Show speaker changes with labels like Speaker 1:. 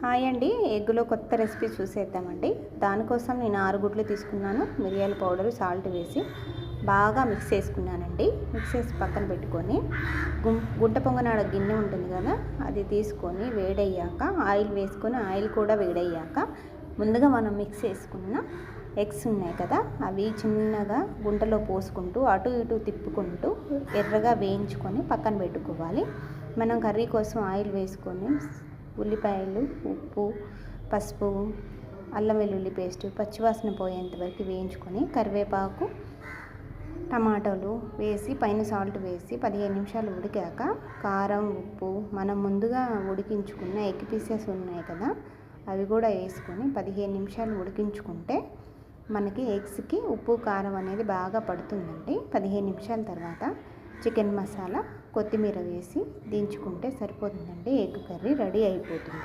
Speaker 1: Hi అండి, ఎగ్గులో కొత్త recipe చూసేద్దామండి. దానికోసం నేను 6 గుడ్లు తీసుకున్నాను. మిరియాల పౌడరు, సాల్ట్ వేసి బాగా మిక్స్ చేసుకున్నానండి. మిక్స్ చేసి పక్కన పెట్టుకొని గుంట పొంగనాడ గిన్నె ఉంటుంది కదా, అది తీసుకొని వేడయ్యాక ఆయిల్ వేసుకొని, ఆయిల్ కూడా వేడయ్యాక ముందుగా మనం మిక్స్ చేసుకున్న ఎగ్స్ ఉన్నాయి కదా, అవి చిన్నగా గుంటలో పోసుకుంటూ అటు ఇటు తిప్పుకుంటూ ఎర్రగా వేయించుకొని పక్కన పెట్టుకోవాలి. మనం కర్రీ కోసం ఆయిల్ వేసుకొని ఉల్లిపాయలు, ఉప్పు, పసుపు, అల్లం వెల్లుల్లి పేస్ట్ పచ్చివాసన పోయేంత వరకు వేయించుకొని కరివేపాకు, టమాటాలు వేసి పైన సాల్ట్ వేసి 15 నిమిషాలు ఉడికాక కారం, ఉప్పు, మనం ముందుగా ఉడికించుకున్న ఎగ్ పీసెస్ ఉన్నాయి కదా, అవి కూడా వేసుకొని 15 నిమిషాలు ఉడికించుకుంటే మనకి ఎగ్స్కి ఉప్పు కారం అనేది బాగా పడుతుందండి. 15 నిమిషాల తర్వాత చికెన్ మసాలా, కొత్తిమీర వేసి దించుకుంటే సరిపోతుందండి. ఎగ్ కర్రీ రెడీ అయిపోతుంది.